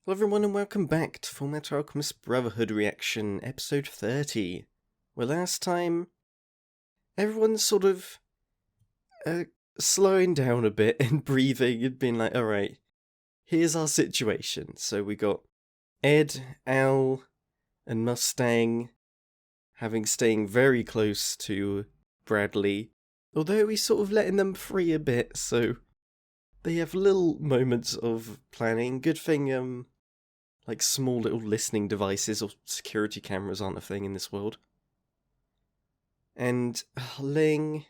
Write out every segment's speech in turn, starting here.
Hello everyone and welcome back to Fullmetal Alchemist Brotherhood reaction, episode 30. Where last time, everyone's sort of slowing down a bit and breathing and being like, alright, here's our situation. So we got Ed, Al, and Mustang staying very close to Bradley. Although we're sort of letting them free a bit, so they have little moments of planning. Good thing, like small little listening devices or security cameras aren't a thing in this world. And Ling's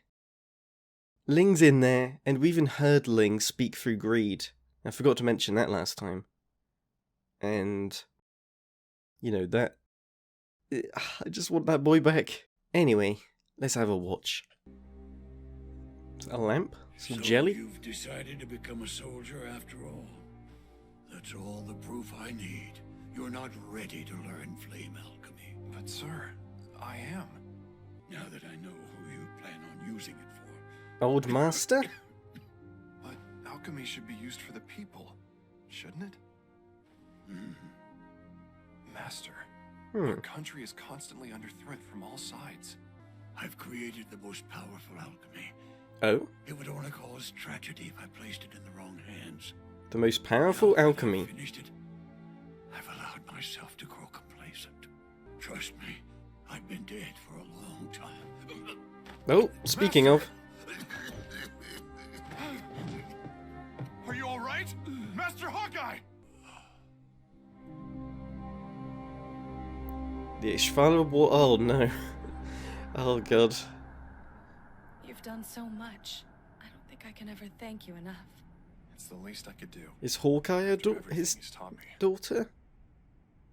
in there, and we even heard Ling speak through greed. I forgot to mention that last time. And, you know, that... I just want that boy back. Anyway, let's have a watch. A lamp? Some jelly? You've decided to become a soldier after all. That's all the proof I need. You're not ready to learn flame alchemy. But sir, I am. Now that I know who you plan on using it for. Old master? But alchemy should be used for the people, shouldn't it? Master, our country is constantly under threat from all sides. I've created the most powerful alchemy. Oh? It would only cause tragedy if I placed it in the wrong hands. The most powerful alchemy. I've finished it. I've allowed myself to grow complacent. Trust me, I've been dead for a long time. Oh, speaking of. Are you all right, Master Hawkeye? The Ishvalan war. Oh no. Oh god. You've done so much. I don't think I can ever thank you enough. It's the least I could do. Is Hawkeye Everything his he's taught me. daughter?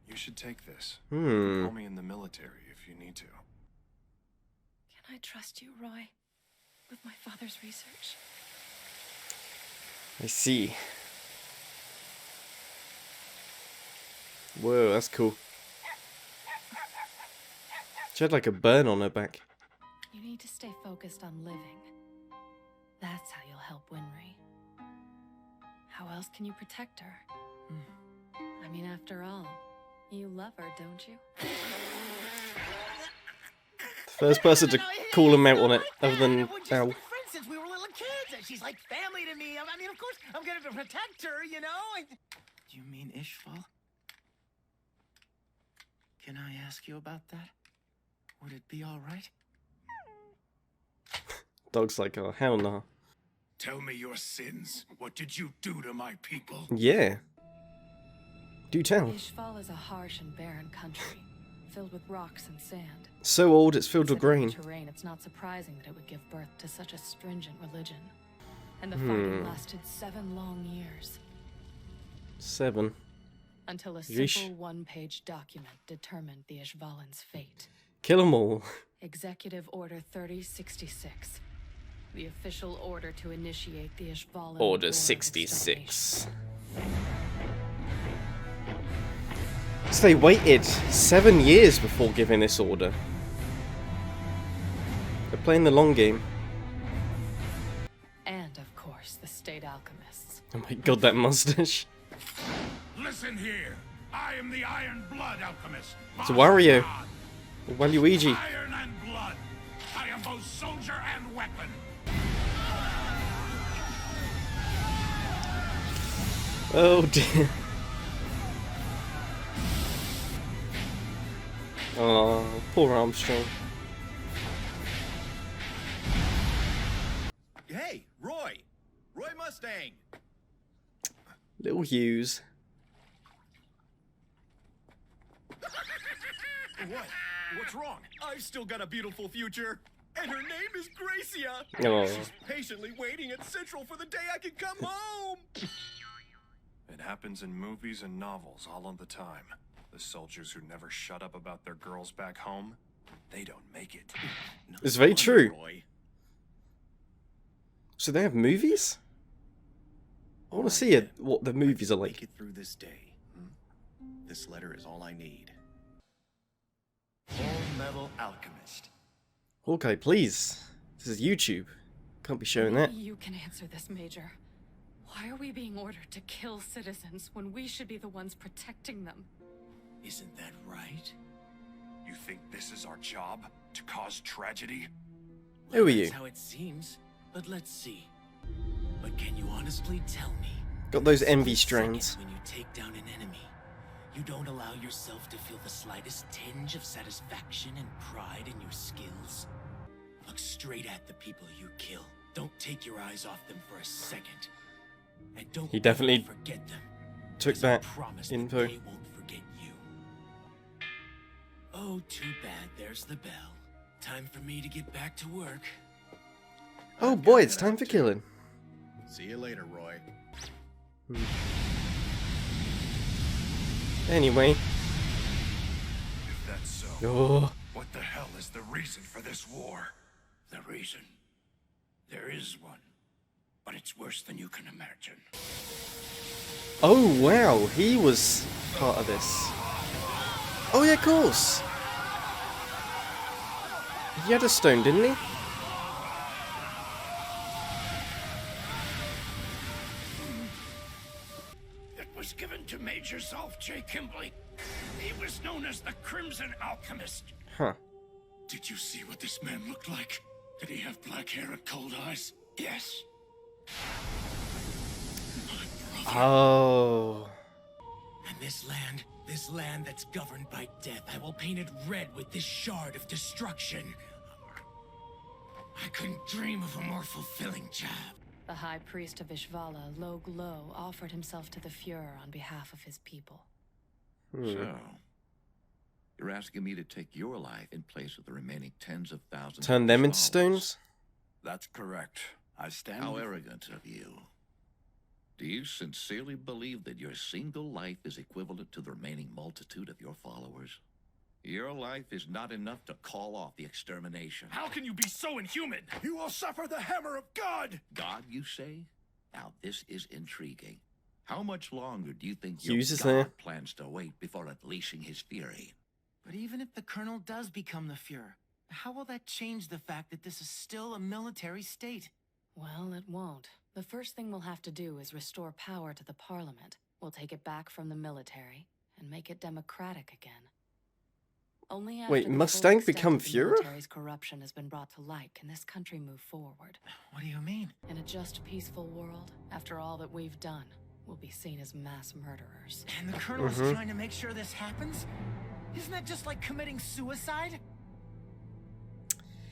You should take this. Call me in the military if you need to. Can I trust you, Roy? With my father's research? I see. Whoa, that's cool. She had like a burn on her back. You need to stay focused on living. That's how you'll help Winry. How else can you protect her? I mean, after all, you love her, don't you? First person to call him out on it, other than Al. Friends since we were little kids, and she's like family to me. I mean, of course, I'm gonna protect her, you know? You mean Ishval? Can I ask you about that? Would it be alright? Dog's like, oh, hell no. Tell me your sins. What did you do to my people? Yeah. Do tell. Ishval is a harsh and barren country, filled with rocks and sand. So old it's filled with Considering grain. the terrain, it's not surprising that it would give birth to such a stringent religion. And the fighting lasted 7 long years. 7. Until a Yeesh. simple one-page document determined the Ishvalan's fate. Kill them all. Executive Order 3066. The official order to initiate the Ishvalan Order War of 66. So they waited 7 years before giving this order. They're playing the long game. And, of course, the state alchemists. Oh my god, that mustache. Listen here. I am the Iron Blood Alchemist. It's a Wario. God. Or Waluigi. Iron and blood. I am both soldier and weapon. Oh dear. Oh, poor Armstrong. Hey, Roy! Roy Mustang! Little Hughes. What? What's wrong? I've still got a beautiful future. And her name is Gracia. Oh. She's patiently waiting at Central for the day I can come home. It happens in movies and novels all of the time. The soldiers who never shut up about their girls back home, they don't make it. It's very true. Roy. So they have movies? I want to see what the movies are Make like. it through this day. This letter is all I need. Fullmetal Alchemist. Hawkeye, please. This is YouTube. Can't be showing that. Maybe you can answer this, Major. Why are we being ordered to kill citizens when we should be the ones protecting them? Isn't that right? You think this is our job? To cause tragedy? Who are you? That's how it seems. But let's see. But can you honestly tell me? Got those envy Split strands. second when you take down an enemy, you don't allow yourself to feel the slightest tinge of satisfaction and pride in your skills? Look straight at the people you kill. Don't take your eyes off them for a second. And don't He definitely ever forget them. Took 'Cause I that promise info. that they won't forget you. Oh, too bad there's the bell. Time for me to get back to work. Oh boy, it's time for killing. See you later, Roy. Anyway. If that's so, Oh. what the hell is the reason for this war? The reason? There is one. But it's worse than you can imagine. Oh wow, he was part of this. Oh yeah, of course. He had a stone, didn't he? It was given to Major Zolf J. Kimbley. He was known as the Crimson Alchemist. Huh. Did you see what this man looked like? Did he have black hair and cold eyes? Yes. My brother. Oh. And this land that's governed by death, I will paint it red with this shard of destruction. I couldn't dream of a more fulfilling job. The High Priest of Ishvalan, Log Lo, offered himself to the Fuhrer on behalf of his people. So, you're asking me to take your life in place of the remaining tens of thousands. Turn of them into followers. stones? That's correct. I stand. How arrogant of you. Do you sincerely believe that your single life is equivalent to the remaining multitude of your followers? Your life is not enough to call off the extermination. How can you be so inhuman? You will suffer the hammer of God! God, you say? Now this is intriguing. How much longer do you think Hughes your is God there. plans to wait before unleashing his fury? But even if the Colonel does become the Fuhrer, how will that change the fact that this is still a military state? Well, it won't. The first thing we'll have to do is restore power to the Parliament. We'll take it back from the military and make it democratic again. Only after Wait, the full Mustang extent become of the Fuhrer? military's corruption has been brought to light can this country move forward. What do you mean? In a just, peaceful world, after all that we've done, we'll be seen as mass murderers. And the Colonel is trying to make sure this happens? Isn't that just like committing suicide?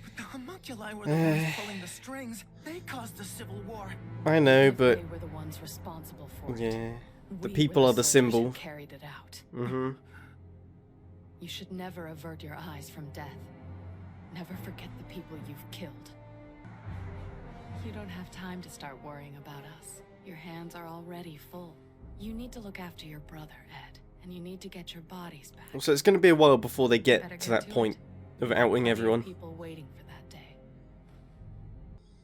But the homunculi were the ones pulling the strings. They caused the Civil War. I know, If but they were the ones responsible for it. yeah, the We people were are the soldiers who symbol. carried it out. Mm-hmm. You should never avert your eyes from death. Never forget the people you've killed. You don't have time to start worrying about us. Your hands are already full. You need to look after your brother, Ed, and you need to get your bodies back. So it's going to be a while before they Better get get to that to point it. of outing Plenty of everyone. people waiting for that day.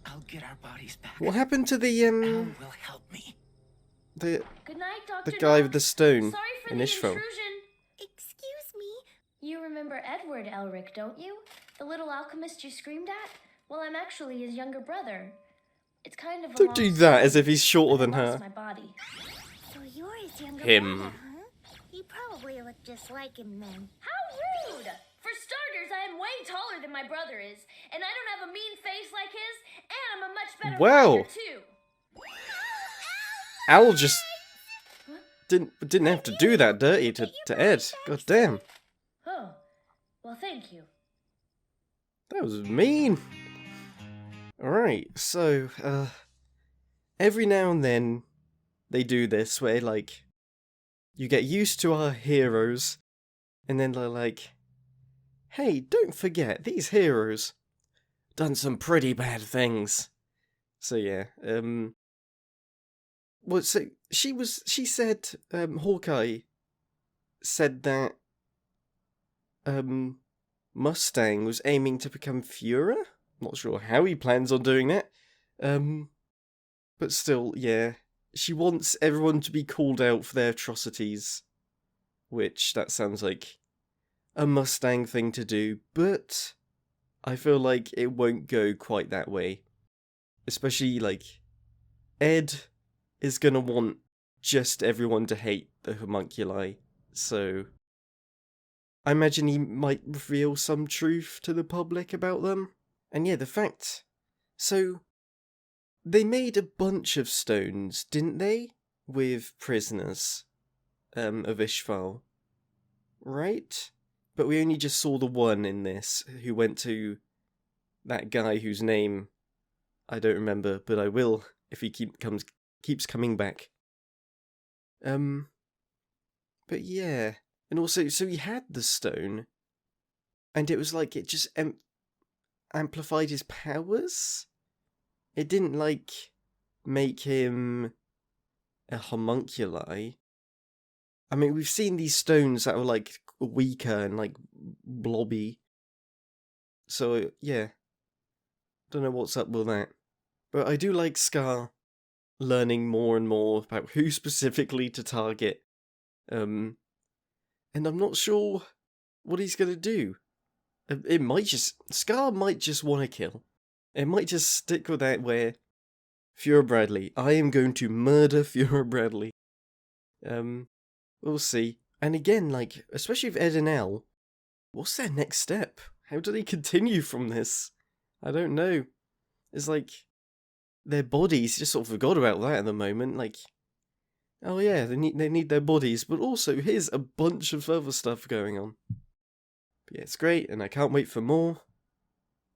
I'll get our bodies back. What happened to the Al will help me. the Good night, Dr. guy with Doc. the stone Sorry for in the Ishvalan? intrusion. Excuse me. You remember Edward Elric, don't you? The little alchemist you screamed at? Well, I'm actually his younger brother. It's kind of a Don't long do that story, as if he's shorter but I than lost her. my body. So you're his younger Him. brother, huh? You probably look just like him then. How rude! For starters, I am way taller than my brother is, and I don't have a mean face like his, and I'm a much better Wow. fighter too. Al just didn't have to do that dirty to Ed. God damn. Oh, well, thank you. That was mean. Alright, so, every now and then they do this where, like, you get used to our heroes, and then they're like, hey, don't forget, these heroes done some pretty bad things. So yeah, well, so she said, Hawkeye said that, Mustang was aiming to become Fuhrer? Not sure how he plans on doing that. But still, yeah. She wants everyone to be called out for their atrocities. Which, that sounds like a Mustang thing to do, but I feel like it won't go quite that way. Especially, like, Ed is gonna want just everyone to hate the homunculi, so I imagine he might reveal some truth to the public about them. And yeah, the fact... So, they made a bunch of stones, didn't they? With prisoners of Ishvalan. Right? But we only just saw the one in this, who went to that guy whose name I don't remember, but I will if he keeps coming back. But yeah. And also, so he had the stone, and it was like it just amplified his powers? It didn't, like, make him a homunculi. I mean, we've seen these stones that were, like, weaker and, like, blobby. So, yeah. Don't know what's up with that. But I do like Scar learning more and more about who specifically to target. And I'm not sure what he's gonna do. It might just... Scar might just want to kill. It might just stick with that where... Fuhrer Bradley. I am going to murder Fuhrer Bradley. We'll see. And again, like, especially with Ed and Elle, what's their next step? How do they continue from this? I don't know. It's like... Their bodies, just sort of forgot about that at the moment, like... Oh yeah, they need their bodies, but also here's a bunch of other stuff going on. But yeah, it's great, and I can't wait for more.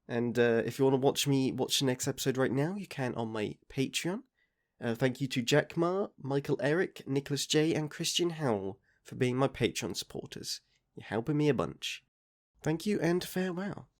And if you want to watch the next episode right now, you can on my Patreon. Thank you to Jack Ma, Michael Eric, Nicholas J, and Christian Howell for being my Patreon supporters. You're helping me a bunch. Thank you and farewell.